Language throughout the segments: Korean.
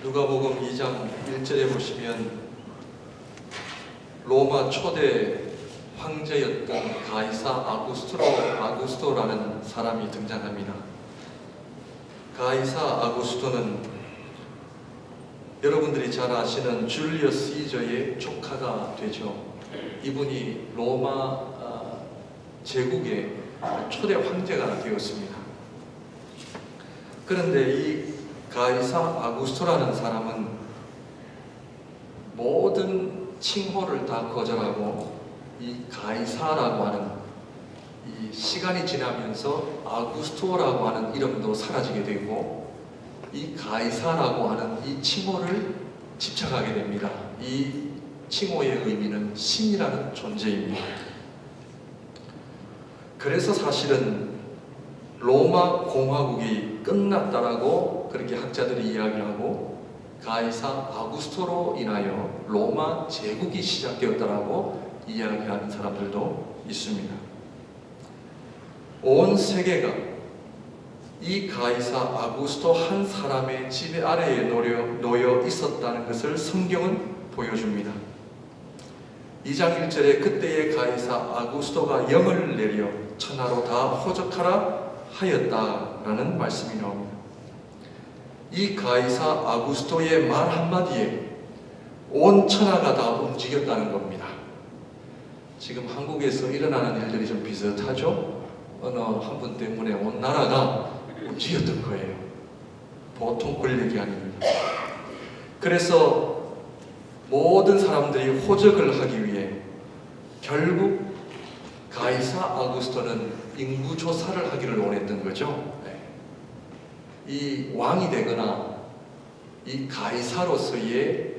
누가복음 2장 1절에 보시면 로마 초대 황제였던 가이사 아구스토라는 사람이 등장합니다. 가이사 아구스토는 여러분들이 잘 아시는 줄리어스 시저의 조카가 되죠. 이분이 로마 제국의 초대 황제가 되었습니다. 그런데 이 가이사 아구스토라는 사람은 모든 칭호를 다 거절하고 이 가이사라고 하는 이 시간이 지나면서 아구스토라고 하는 이름도 사라지게 되고 이 가이사라고 하는 이 칭호를 집착하게 됩니다. 이 칭호의 의미는 신이라는 존재입니다. 그래서 사실은 로마 공화국이 끝났다라고 그렇게 학자들이 이야기를 하고 가이사 아구스토로 인하여 로마 제국이 시작되었다라고 이야기하는 사람들도 있습니다. 온 세계가 이 가이사 아구스토 한 사람의 지배 아래에 놓여 있었다는 것을 성경은 보여줍니다. 2장 1절에 그때의 가이사 아구스토가 영을 내려 천하로 다 호적하라 하였다라는 말씀이 나옵니다. 이 가이사 아구스토의 말 한마디에 온 천하가 다 움직였다는 겁니다. 지금 한국에서 일어나는 일들이 좀 비슷하죠? 어느 한 분 때문에 온 나라가 움직였던 거예요. 보통 권력이 아닙니다. 그래서 모든 사람들이 호적을 하기 위해 결국 가이사 아구스토는 인구 조사를 하기를 원했던 거죠. 이 왕이 되거나 이 가이사로서의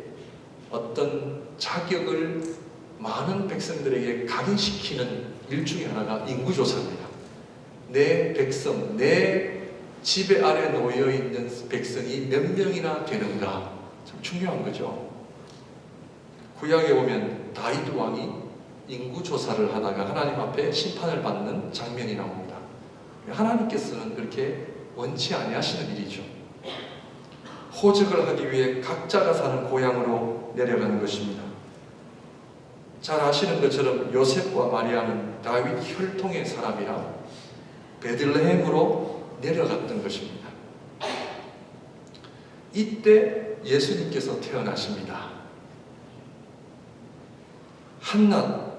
어떤 자격을 많은 백성들에게 각인시키는 일 중에 하나가 인구 조사입니다. 내 백성, 내 지배 아래 놓여 있는 백성이 몇 명이나 되는가, 참 중요한 거죠. 구약에 보면 다윗 왕이 인구 조사를 하다가 하나님 앞에 심판을 받는 장면이 나옵니다. 하나님께서는 그렇게 원치 아니하시는 일이죠. 호적을 하기 위해 각자가 사는 고향으로 내려가는 것입니다. 잘 아시는 것처럼 요셉과 마리아는 다윗 혈통의 사람이라 베들레헴으로 내려갔던 것입니다. 이때 예수님께서 태어나십니다. 한낱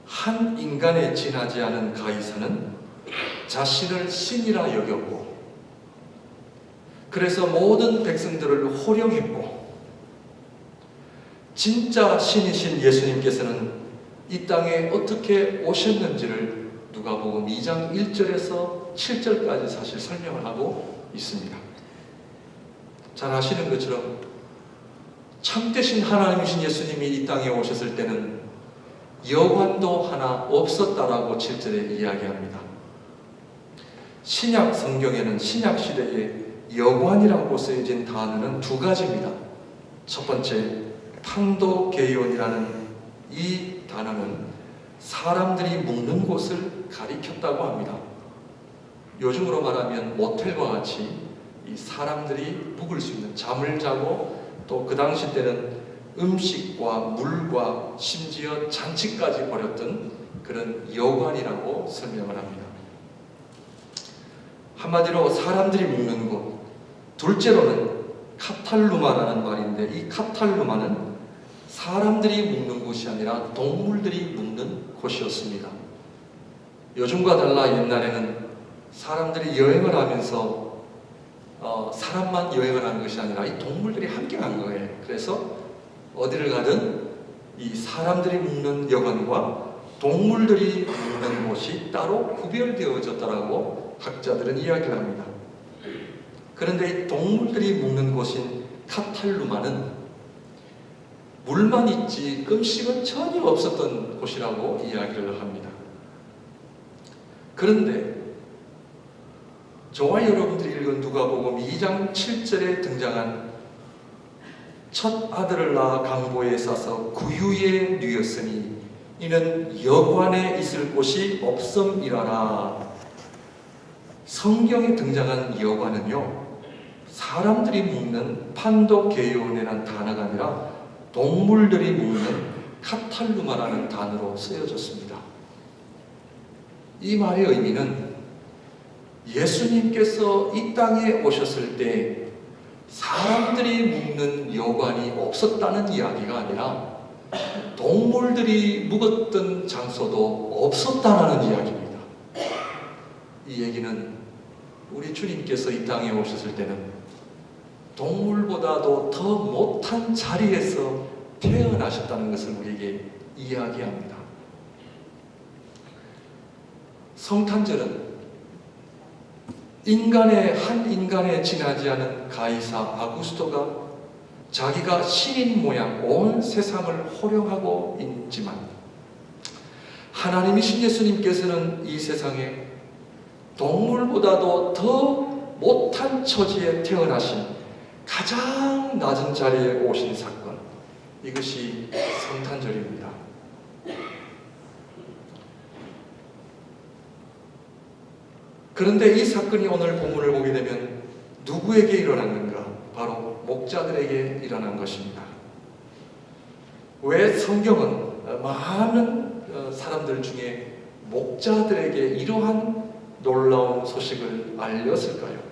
한 인간에 지나지 않은 가이사는 자신을 신이라 여겼고, 그래서 모든 백성들을 호령했고, 진짜 신이신 예수님께서는 이 땅에 어떻게 오셨는지를 누가복음 2장 1절에서 7절까지 사실 설명을 하고 있습니다. 잘 아시는 것처럼 참되신 하나님이신 예수님이 이 땅에 오셨을 때는 여관도 하나 없었다라고 7절에 이야기합니다. 신약 성경에는 신약 시대에 여관이라고 쓰여진 단어는 두 가지입니다. 첫 번째, 탕도게이온이라는 이 단어는 사람들이 묵는 곳을 가리켰다고 합니다. 요즘으로 말하면 모텔과 같이 이 사람들이 묵을 수 있는, 잠을 자고 또 그 당시 때는 음식과 물과 심지어 잔치까지 벌였던 그런 여관이라고 설명을 합니다. 한마디로 사람들이 묵는 곳. 둘째로는 카탈루마라는 말인데, 이 카탈루마는 사람들이 묵는 곳이 아니라 동물들이 묵는 곳이었습니다. 요즘과 달라 옛날에는 사람들이 여행을 하면서 사람만 여행을 하는 것이 아니라 이 동물들이 함께 간 거예요. 그래서 어디를 가든 이 사람들이 묵는 여관과 동물들이 묵는 곳이 따로 구별되어졌다라고 학자들은 이야기를 합니다. 그런데 이 동물들이 묵는 곳인 카탈루마는 물만 있지 음식은 전혀 없었던 곳이라고 이야기를 합니다. 그런데 저와 여러분들이 읽은 누가복음 2장 7절에 등장한 첫 아들을 낳아 강보에 싸서 구유에 누였으니 이는 여관에 있을 곳이 없음이라라. 성경에 등장한 여관은요, 사람들이 묵는 판도게오네라는 단어가 아니라 동물들이 묵는 카탈루마라는 단어로 쓰여졌습니다. 이 말의 의미는 예수님께서 이 땅에 오셨을 때 사람들이 묵는 여관이 없었다는 이야기가 아니라 동물들이 묵었던 장소도 없었다는 이야기입니다. 이 얘기는 우리 주님께서 이 땅에 오셨을 때는 동물보다도 더 못한 자리에서 태어나셨다는 것을 우리에게 이야기합니다. 성탄절은 한 인간에 지나지 않은 가이사 아구스토가 자기가 신인 모양 온 세상을 호령하고 있지만 하나님이신 예수님께서는 이 세상에 동물보다도 더 못한 처지에 태어나신 가장 낮은 자리에 오신 사건, 이것이 성탄절입니다. 그런데 이 사건이 오늘 본문을 보게 되면 누구에게 일어났는가? 바로 목자들에게 일어난 것입니다. 왜 성경은 많은 사람들 중에 목자들에게 이러한 놀라운 소식을 알렸을까요?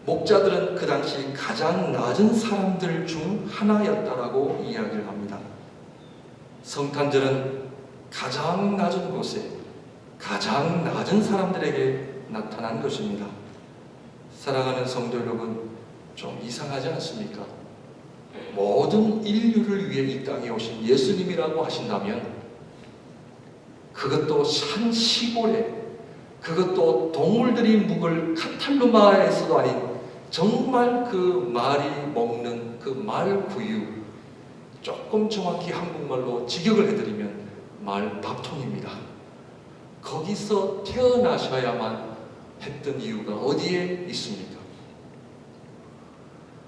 목자들은 그 당시 가장 낮은 사람들 중 하나였다라고 이야기를 합니다. 성탄절은 가장 낮은 곳에 가장 낮은 사람들에게 나타난 것입니다. 사랑하는 성도 여러분, 좀 이상하지 않습니까? 모든 인류를 위해 이 땅에 오신 예수님이라고 하신다면 그것도 한 시골에, 그것도 동물들이 묵을 카탈루마에서도 아닌 정말 그 말이 먹는 그 말구유, 조금 정확히 한국말로 직역을 해드리면 말밥통입니다. 거기서 태어나셔야만 했던 이유가 어디에 있습니까?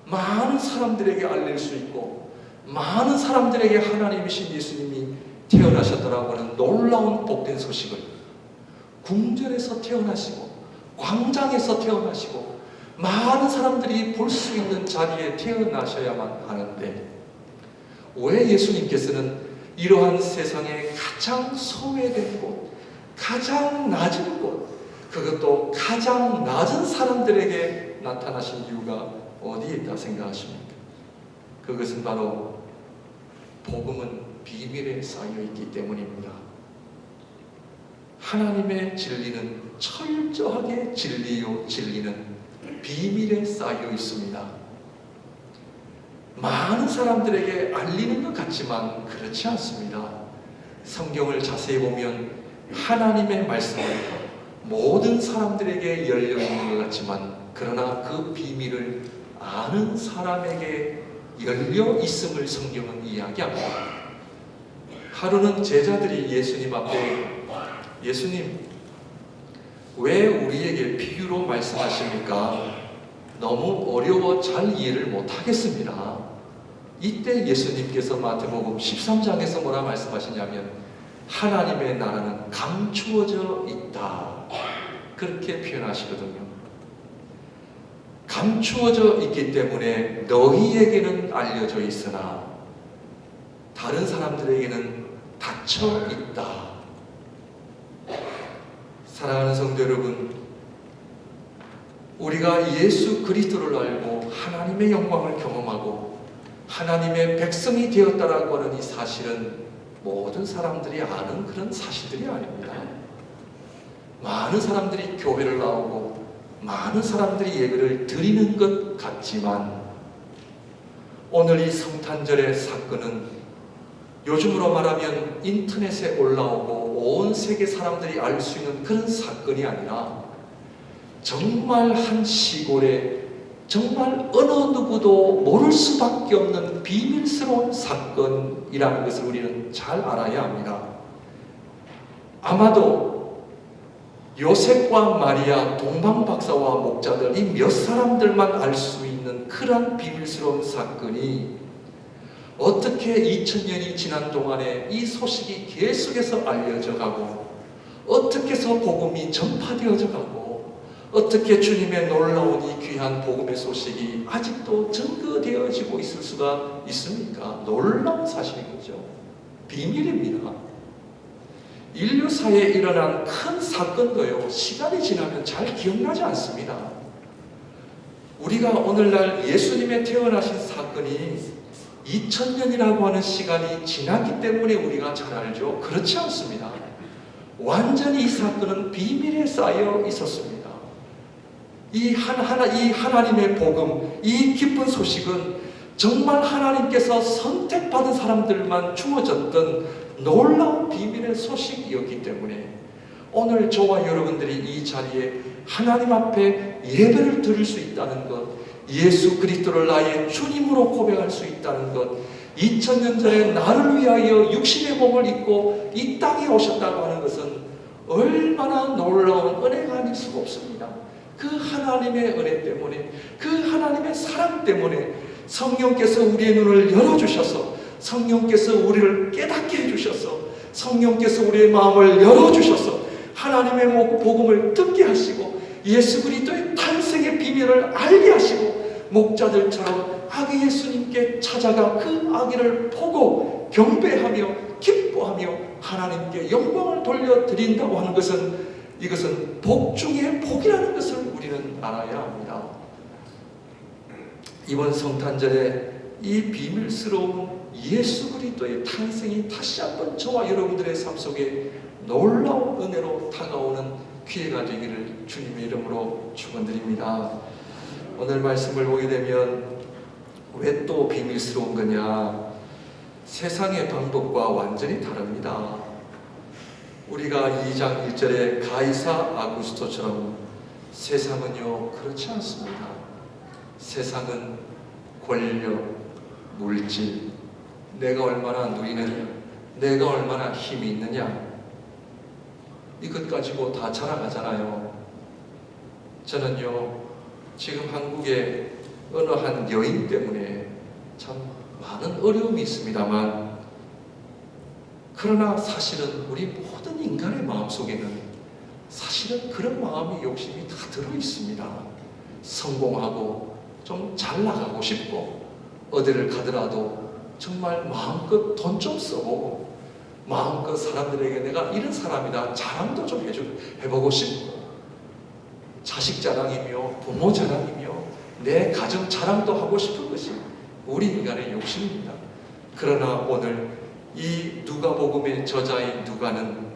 많은 사람들에게 알릴 수 있고 많은 사람들에게 하나님이신 예수님이 태어나셨다라고 하는 놀라운 복된 소식을 궁전에서 태어나시고 광장에서 태어나시고 많은 사람들이 볼 수 있는 자리에 태어나셔야만 하는데 왜 예수님께서는 이러한 세상에 가장 소외된 곳, 가장 낮은 곳, 그것도 가장 낮은 사람들에게 나타나신 이유가 어디에 있다 생각하십니까? 그것은 바로 복음은 비밀에 쌓여있기 때문입니다. 하나님의 진리는 철저하게 진리요 진리는 비밀에 쌓여 있습니다. 많은 사람들에게 알리는 것 같지만 그렇지 않습니다. 성경을 자세히 보면 하나님의 말씀은 모든 사람들에게 열려 있는 것 같지만 그러나 그 비밀을 아는 사람에게 열려 있음을 성경은 이야기합니다. 하루는 제자들이 예수님 앞에 예수님, 왜 우리에게 비유로 말씀하십니까? 너무 어려워 잘 이해를 못하겠습니다. 이때 예수님께서 마태복음 13장에서 뭐라 말씀하시냐면 하나님의 나라는 감추어져 있다, 그렇게 표현하시거든요. 감추어져 있기 때문에 너희에게는 알려져 있으나 다른 사람들에게는 닫혀 있다. 사랑하는 성도 여러분, 우리가 예수 그리스도를 알고 하나님의 영광을 경험하고 하나님의 백성이 되었다라고 하는 이 사실은 모든 사람들이 아는 그런 사실들이 아닙니다. 많은 사람들이 교회를 나오고 많은 사람들이 예배를 드리는 것 같지만 오늘 이 성탄절의 사건은 요즘으로 말하면 인터넷에 올라오고 온 세계 사람들이 알 수 있는 그런 사건이 아니라 정말 한 시골에 정말 어느 누구도 모를 수밖에 없는 비밀스러운 사건이라는 것을 우리는 잘 알아야 합니다. 아마도 요셉과 마리아, 동방박사와 목자들 이 몇 사람들만 알 수 있는 그런 비밀스러운 사건이 어떻게 2000년이 지난 동안에 이 소식이 계속해서 알려져 가고 어떻게 해서 복음이 전파되어져 가고 어떻게 주님의 놀라운 이 귀한 복음의 소식이 아직도 증거되어지고 있을 수가 있습니까? 놀라운 사실인 거죠. 비밀입니다. 인류사에 일어난 큰 사건도요, 시간이 지나면 잘 기억나지 않습니다. 우리가 오늘날 예수님의 태어나신 사건이 2000년이라고 하는 시간이 지났기 때문에 우리가 잘 알죠. 그렇지 않습니다. 완전히 이 사건은 비밀에 쌓여 있었습니다. 이 하나님의 복음, 이 기쁜 소식은 정말 하나님께서 선택받은 사람들만 주어졌던 놀라운 비밀의 소식이었기 때문에 오늘 저와 여러분들이 이 자리에 하나님 앞에 예배를 드릴 수 있다는 것, 예수 그리스도를 나의 주님으로 고백할 수 있다는 것, 2000년 전에 나를 위하여 육신의 몸을 입고 이 땅에 오셨다고 하는 것은 얼마나 놀라운 은혜가 아닐 수가 없습니다. 그 하나님의 은혜 때문에, 그 하나님의 사랑 때문에 성령께서 우리의 눈을 열어주셔서, 성령께서 우리를 깨닫게 해주셔서, 성령께서 우리의 마음을 열어주셔서 하나님의 복음을 듣게 하시고 예수 그리스도의 탄생의 비밀을 알게 하시고 목자들처럼 아기 예수님께 찾아가 그 아기를 보고 경배하며 기뻐하며 하나님께 영광을 돌려드린다고 하는 것은, 이것은 복 중에 복이라는 것을 우리는 알아야 합니다. 이번 성탄절에 이 비밀스러운 예수 그리스도의 탄생이 다시 한번 저와 여러분들의 삶 속에 놀라운 은혜로 다가오는 기회가 되기를 주님의 이름으로 축원드립니다. 오늘 말씀을 보게 되면 왜 또 비밀스러운 거냐? 세상의 방법과 완전히 다릅니다. 우리가 2장 1절에 가이사 아구스토처럼 세상은요 그렇지 않습니다. 세상은 권력, 물질, 내가 얼마나 누리느냐, 내가 얼마나 힘이 있느냐, 이것 가지고 다 자랑하잖아요. 저는요 지금 한국의 어느 한 여인 때문에 참 많은 어려움이 있습니다만, 그러나 사실은 우리 모든 인간의 마음속에는 사실은 그런 마음이, 욕심이 다 들어있습니다. 성공하고 좀 잘 나가고 싶고, 어디를 가더라도 정말 마음껏 돈 좀 써보고, 마음껏 사람들에게 내가 이런 사람이다 자랑도 좀 해보고 싶고, 자식 자랑이며 부모 자랑이며 내 가정 자랑도 하고 싶은 것이 우리 인간의 욕심입니다. 그러나 오늘 이 누가복음의 저자인 누가는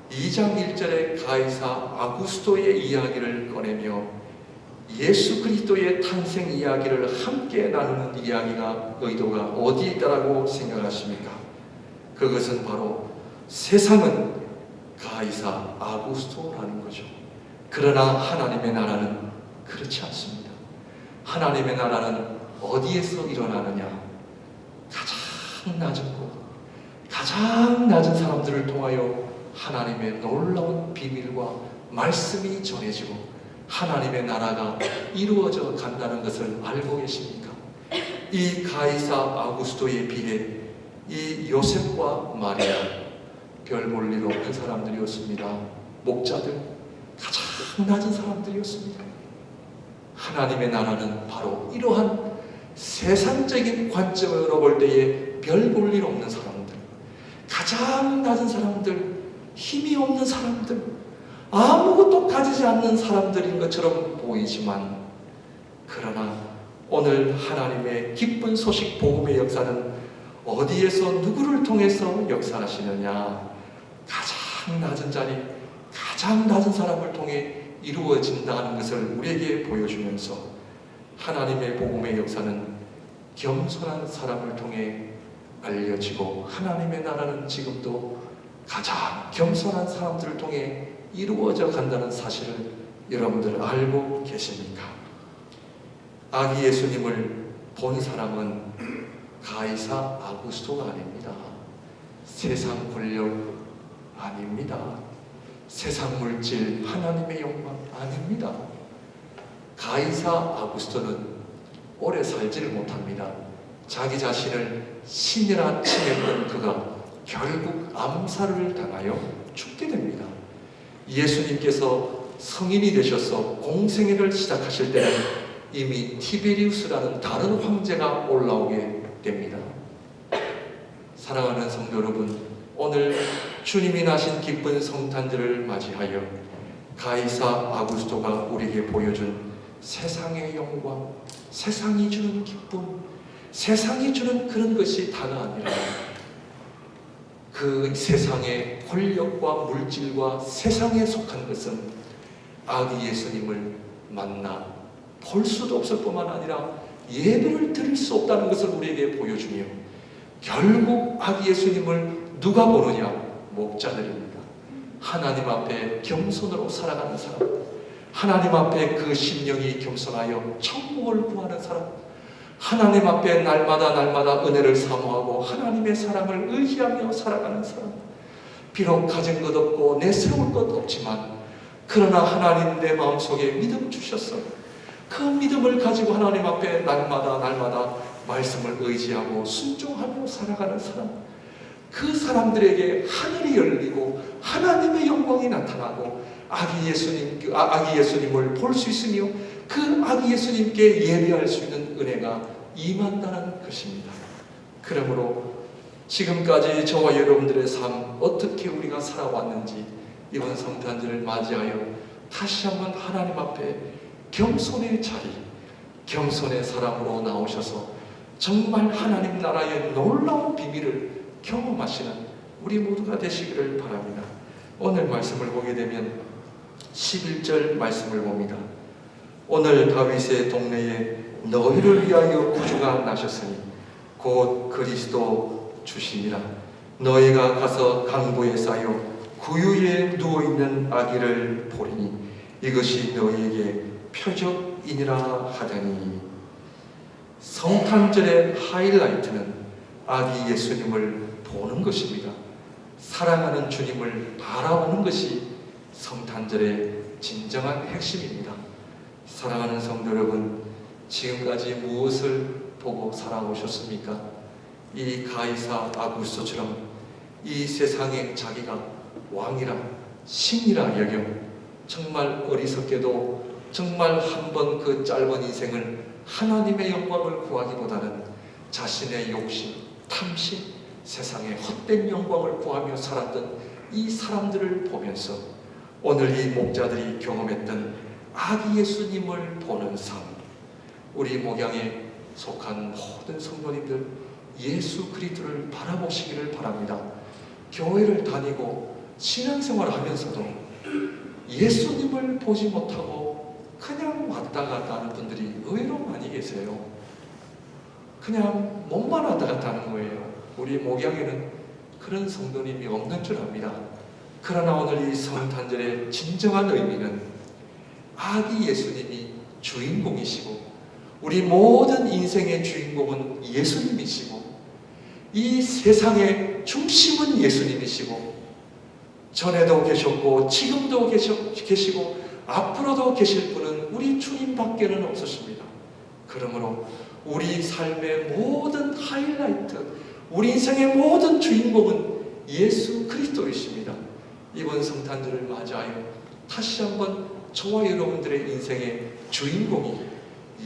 2장 1절의 가이사 아구스토의 이야기를 꺼내며 예수 그리스도의 탄생 이야기를 함께 나누는 이야기가, 의도가 어디에 있다라고 생각하십니까? 그것은 바로 세상은 가이사 아구스토라는 거죠. 그러나 하나님의 나라는 그렇지 않습니다. 하나님의 나라는 어디에서 일어나느냐? 가장 낮은 곳, 가장 낮은 사람들을 통하여 하나님의 놀라운 비밀과 말씀이 전해지고 하나님의 나라가 이루어져 간다는 것을 알고 계십니까? 이 가이사 아구스토에 비해 이 요셉과 마리아 별 볼 일 없는 사람들이었습니다. 목자들, 가장 낮은 사람들이었습니다. 하나님의 나라는 바로 이러한 세상적인 관점으로 볼 때에 별 볼 일 없는 사람들, 가장 낮은 사람들, 힘이 없는 사람들, 아무것도 가지지 않는 사람들인 것처럼 보이지만, 그러나 오늘 하나님의 기쁜 소식 복음의 역사는 어디에서 누구를 통해서 역사하시느냐? 가장 낮은 자리, 가장 낮은 사람을 통해 이루어진다는 것을 우리에게 보여주면서, 하나님의 복음의 역사는 겸손한 사람을 통해 알려지고 하나님의 나라는 지금도 가장 겸손한 사람들을 통해 이루어져 간다는 사실을 여러분들 알고 계십니까? 아기 예수님을 본 사람은 가이사 아구스토가 아닙니다. 세상 권력 아닙니다. 세상 물질, 하나님의 영광 아닙니다. 가이사 아구스토는 오래 살지를 못합니다. 자기 자신을 신이라 칭했던 그가 결국 암살을 당하여 죽게 됩니다. 예수님께서 성인이 되셔서 공생애를 시작하실 때는 이미 티베리우스라는 다른 황제가 올라오게 됩니다. 사랑하는 성도 여러분, 오늘 주님이 나신 기쁜 성탄절을 맞이하여 가이사 아구스토가 우리에게 보여준 세상의 영광, 세상이 주는 기쁨, 세상이 주는 그런 것이 다가 아니라 그 세상의 권력과 물질과 세상에 속한 것은 아기 예수님을 만나 볼 수도 없을 뿐만 아니라 예배를 드릴 수 없다는 것을 우리에게 보여주며, 결국 아기 예수님을 누가 보느냐? 목자들입니다. 하나님 앞에 겸손으로 살아가는 사람, 하나님 앞에 그 심령이 겸손하여 천국을 구하는 사람, 하나님 앞에 날마다 은혜를 사모하고 하나님의 사랑을 의지하며 살아가는 사람. 비록 가진 것 없고 내세울 것 없지만, 그러나 하나님 내 마음속에 믿음 주셨어. 그 믿음을 가지고 하나님 앞에 날마다 말씀을 의지하고 순종하며 살아가는 사람. 그 사람들에게 하늘이 열리고 하나님의 영광이 나타나고 아기 예수님을 볼 수 있으며 그 아기 예수님께 예배할 수 있는 은혜가 임한다는 것입니다. 그러므로 지금까지 저와 여러분들의 삶 어떻게 우리가 살아왔는지 이번 성탄절을 맞이하여 다시 한번 하나님 앞에 겸손의 자리, 겸손의 사람으로 나오셔서 정말 하나님 나라의 놀라운 비밀을 경험하시는 우리 모두가 되시기를 바랍니다. 오늘 말씀을 보게 되면 11절 말씀을 봅니다. 오늘 다윗의 동네에 너희를 위하여 구주가 나셨으니 곧 그리스도 주시니라. 너희가 가서 강보에 쌓여 구유에 누워있는 아기를 보리니 이것이 너희에게 표적이니라 하더니, 성탄절의 하이라이트는 아기 예수님을 보는 것입니다. 사랑하는 주님을 바라보는 것이 성탄절의 진정한 핵심입니다. 사랑하는 성도 여러분, 지금까지 무엇을 보고 살아오셨습니까? 이 가이사 아구스토처럼 이 세상에 자기가 왕이라 신이라 여겨 정말 어리석게도 정말 한 번 그 짧은 인생을 하나님의 영광을 구하기보다는 자신의 욕심, 탐심, 세상의 헛된 영광을 구하며 살았던 이 사람들을 보면서 오늘 이 목자들이 경험했던 아기 예수님을 보는 삶, 우리 목양에 속한 모든 성도님들 예수 그리스도를 바라보시기를 바랍니다. 교회를 다니고 신앙생활을 하면서도 예수님을 보지 못하고 그냥 왔다 갔다 하는 분들이 의외로 많이 계세요. 그냥 몸만 왔다 갔다 하는 거예요. 우리 목양에는 그런 성도님이 없는 줄 압니다. 그러나 오늘 이 성탄절의 진정한 의미는 아기 예수님이 주인공이시고 우리 모든 인생의 주인공은 예수님이시고 이 세상의 중심은 예수님이시고 전에도 계셨고 지금도 계시고 앞으로도 계실 분은 우리 주님밖에는 없으십니다. 그러므로 우리 삶의 모든 하이라이트, 우리 인생의 모든 주인공은 예수 그리스도이십니다. 이번 성탄절을 맞이하여 다시 한번 저와 여러분들의 인생의 주인공이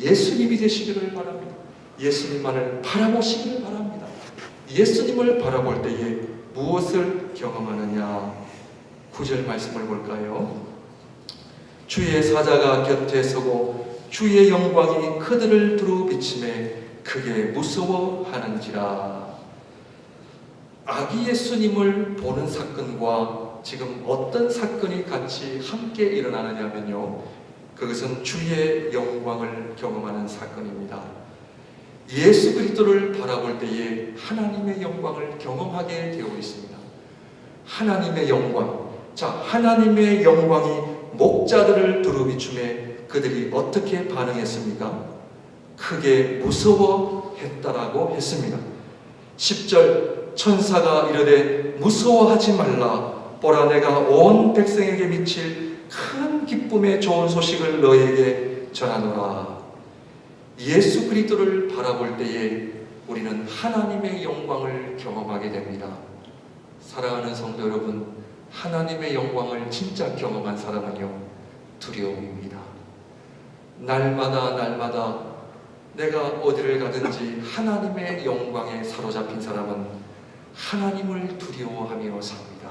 예수님이 되시기를 바랍니다. 예수님만을 바라보시기를 바랍니다. 예수님을 바라볼 때에 무엇을 경험하느냐? 9절 말씀을 볼까요? 주의 사자가 곁에 서고 주의 영광이 그들을 두루 비치매 크게 무서워하는지라. 아기 예수님을 보는 사건과 지금 어떤 사건이 같이 함께 일어나느냐면요, 그것은 주의 영광을 경험하는 사건입니다. 예수 그리스도를 바라볼 때에 하나님의 영광을 경험하게 되어 있습니다. 하나님의 영광. 자, 하나님의 영광이 목자들을 두루비춤에 그들이 어떻게 반응했습니까? 크게 무서워했다라고 했습니다. 10절 천사가 이르되 무서워하지 말라. 보라, 내가 온 백성에게 미칠 큰 기쁨의 좋은 소식을 너에게 전하노라. 예수 그리스도를 바라볼 때에 우리는 하나님의 영광을 경험하게 됩니다. 사랑하는 성도 여러분, 하나님의 영광을 진짜 경험한 사람은요, 두려움입니다. 날마다 내가 어디를 가든지 하나님의 영광에 사로잡힌 사람은 하나님을 두려워하며 삽니다.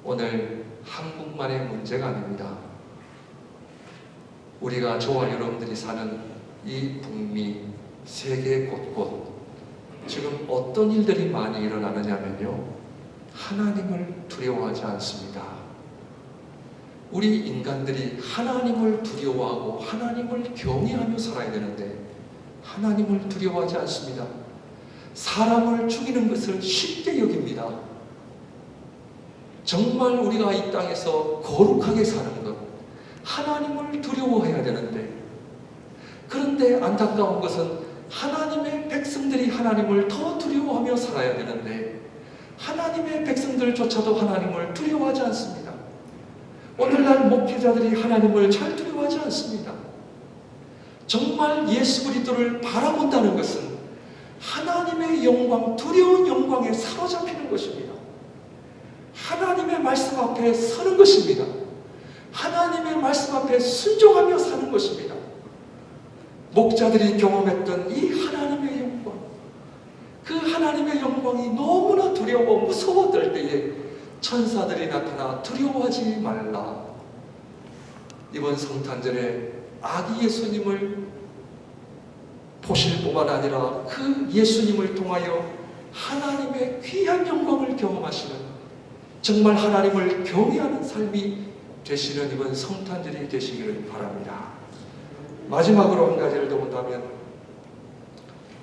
오늘 한국만의 문제가 아닙니다. 우리가 저와 여러분들이 사는 이 북미, 세계 곳곳 지금 어떤 일들이 많이 일어나느냐면요, 하나님을 두려워하지 않습니다. 우리 인간들이 하나님을 두려워하고 하나님을 경외하며 살아야 되는데 하나님을 두려워하지 않습니다. 사람을 죽이는 것을 쉽게 여깁니다. 정말 우리가 이 땅에서 거룩하게 사는 것, 하나님을 두려워해야 되는데, 그런데 안타까운 것은 하나님의 백성들이 하나님을 더 두려워하며 살아야 되는데 하나님의 백성들조차도 하나님을 두려워하지 않습니다. 오늘날 목회자들이 하나님을 잘 두려워하지 않습니다. 정말 예수 그리스도를 바라본다는 것은 하나님의 영광, 두려운 영광에 사로잡히는 것입니다. 하나님의 말씀 앞에 서는 것입니다. 하나님의 말씀 앞에 순종하며 사는 것입니다. 목자들이 경험했던 이 하나님의 영광, 그 하나님의 영광이 너무나 두려워 무서웠을 때에 천사들이 나타나 두려워하지 말라. 이번 성탄절에 아기 예수님을 보실 뿐만 아니라 그 예수님을 통하여 하나님의 귀한 영광을 경험하시는, 정말 하나님을 경외하는 삶이 되시는 이번 성탄절이 되시기를 바랍니다. 마지막으로 한 가지를 더 본다면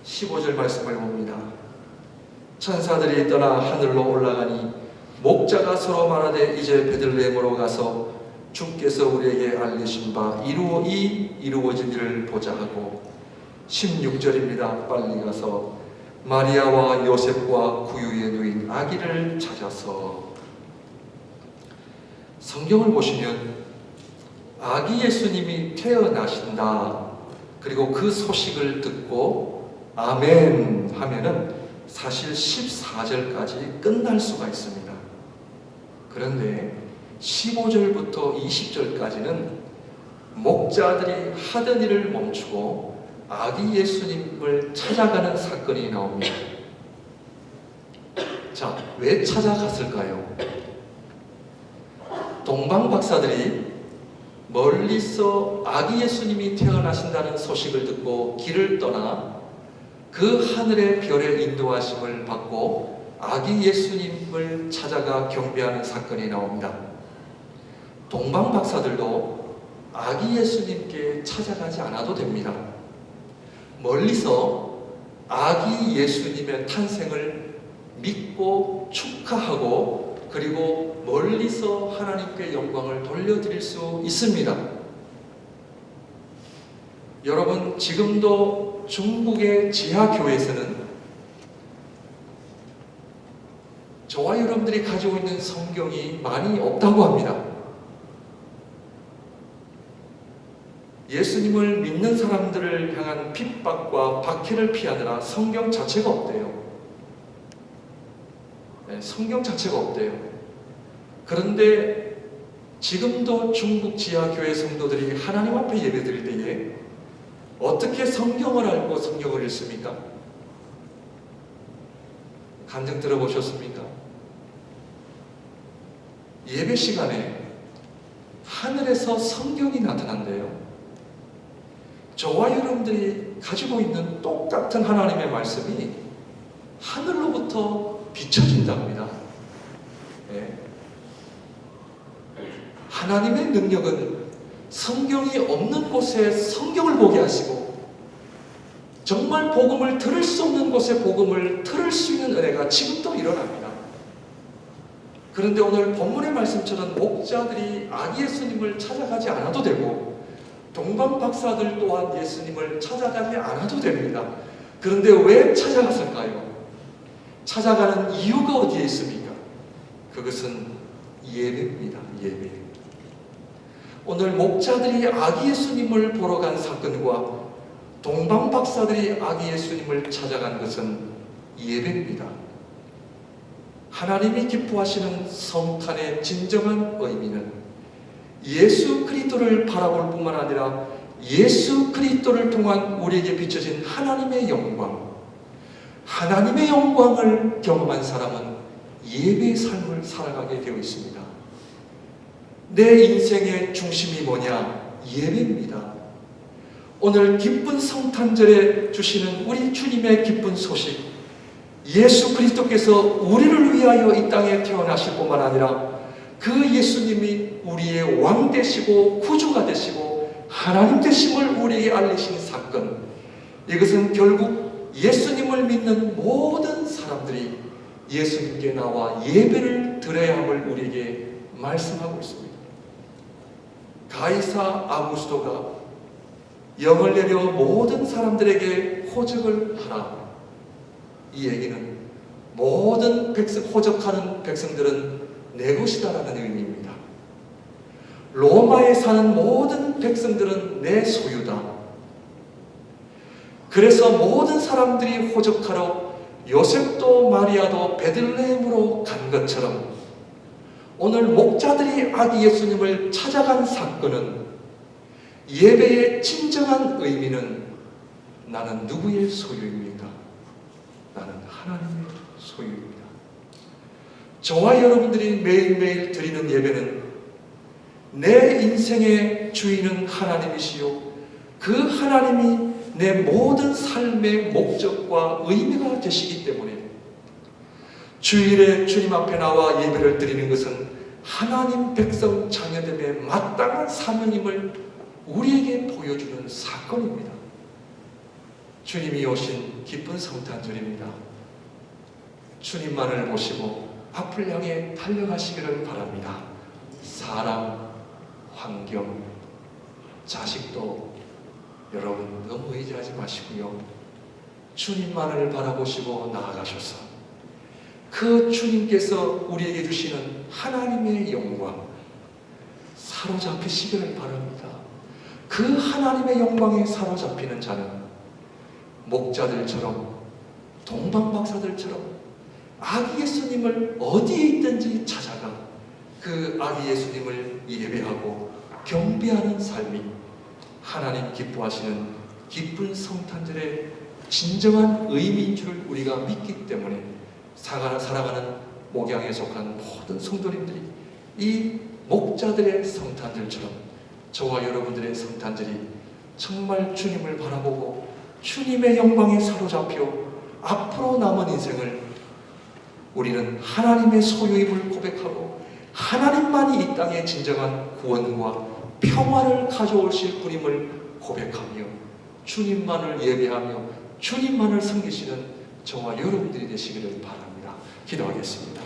15절 말씀을 봅니다. 천사들이 떠나 하늘로 올라가니 목자가 서로 말하되 이제 베들레헴으로 가서 주께서 우리에게 알리신 바 이루어진 일을 보자 하고, 16절입니다. 빨리 가서 마리아와 요셉과 구유에 누인 아기를 찾아서. 성경을 보시면 아기 예수님이 태어나신다, 그리고 그 소식을 듣고 아멘 하면은 사실 14절까지 끝날 수가 있습니다. 그런데 15절부터 20절까지는 목자들이 하던 일을 멈추고 아기 예수님을 찾아가는 사건이 나옵니다. 자, 왜 찾아갔을까요? 동방 박사들이 멀리서 아기 예수님이 태어나신다는 소식을 듣고 길을 떠나 그 하늘의 별의 인도하심을 받고 아기 예수님을 찾아가 경배하는 사건이 나옵니다. 동방 박사들도 아기 예수님께 찾아가지 않아도 됩니다. 멀리서 아기 예수님의 탄생을 믿고 축하하고, 그리고 멀리서 하나님께 영광을 돌려드릴 수 있습니다. 여러분, 지금도 중국의 지하교회에서는 저와 여러분들이 가지고 있는 성경이 많이 없다고 합니다. 예수님을 믿는 사람들을 향한 핍박과 박해를 피하느라 성경 자체가 없대요. 성경 자체가 없대요. 그런데 지금도 중국 지하교회 성도들이 하나님 앞에 예배드릴 때에 어떻게 성경을 알고 성경을 읽습니까? 간증 들어보셨습니까? 예배 시간에 하늘에서 성경이 나타난대요. 저와 여러분들이 가지고 있는 똑같은 하나님의 말씀이 하늘로부터 비춰진답니다. 네. 하나님의 능력은 성경이 없는 곳에 성경을 보게 하시고, 정말 복음을 들을 수 없는 곳에 복음을 들을 수 있는 은혜가 지금도 일어납니다. 그런데 오늘 본문의 말씀처럼 목자들이 아기 예수님을 찾아가지 않아도 되고, 동방 박사들 또한 예수님을 찾아가지 않아도 됩니다. 그런데 왜 찾아갔을까요? 찾아가는 이유가 어디에 있습니까? 그것은 예배입니다. 예배. 오늘 목자들이 아기 예수님을 보러 간 사건과 동방 박사들이 아기 예수님을 찾아간 것은 예배입니다. 하나님이 기뻐하시는 성탄의 진정한 의미는 예수 그리스도를 바라볼 뿐만 아니라 예수 그리스도를 통한 우리에게 비춰진 하나님의 영광, 하나님의 영광을 경험한 사람은 예배의 삶을 살아가게 되어 있습니다. 내 인생의 중심이 뭐냐? 예배입니다. 오늘 기쁜 성탄절에 주시는 우리 주님의 기쁜 소식, 예수 그리스도께서 우리를 위하여 이 땅에 태어나실 뿐만 아니라 그 예수님이 우리의 왕 되시고 구주가 되시고 하나님 되심을 우리에게 알리신 사건, 이것은 결국 예수님을 믿는 모든 사람들이 예수님께 나와 예배를 드려야 함을 우리에게 말씀하고 있습니다. 가이사 아구스토가 영을 내려 모든 사람들에게 호적을 하라. 이 얘기는 모든 호적하는 백성들은 내 것이다라는 의미입니다. 로마에 사는 모든 백성들은 내 소유다. 그래서 모든 사람들이 호적하러 요셉도 마리아도 베들레헴으로 간 것처럼 오늘 목자들이 아기 예수님을 찾아간 사건은 예배의 진정한 의미는 나는 누구의 소유입니까? 나는 하나님의 소유입니다. 저와 여러분들이 매일매일 드리는 예배는 내 인생의 주인은 하나님이시요 그 하나님이 내 모든 삶의 목적과 의미가 되시기 때문에 주일에 주님 앞에 나와 예배를 드리는 것은 하나님 백성 자녀됨의 마땅한 사명임을 우리에게 보여주는 사건입니다. 주님이 오신 기쁜 성탄절입니다. 주님만을 모시고 앞을 향해 달려가시기를 바랍니다. 사람, 환경, 자식도 여러분 너무 의지하지 마시고요. 주님만을 바라보시고 나아가셔서 그 주님께서 우리에게 주시는 하나님의 영광 사로잡히시기를 바랍니다. 그 하나님의 영광에 사로잡히는 자는 목자들처럼 동방박사들처럼 아기 예수님을 어디에 있든지 찾아가 그 아기 예수님을 예배하고 경배하는 삶이 하나님 기뻐하시는 기쁜 성탄절의 진정한 의미인 줄 우리가 믿기 때문에 살아가는 목양에 속한 모든 성도님들이 이 목자들의 성탄절처럼 저와 여러분들의 성탄절이 정말 주님을 바라보고 주님의 영광에 사로잡혀 앞으로 남은 인생을 우리는 하나님의 소유임을 고백하고 하나님만이 이 땅에 진정한 구원과 평화를 가져오실 분임을 고백하며 주님만을 예배하며 주님만을 섬기시는 저와 여러분들이 되시기를 바랍니다. 기도하겠습니다.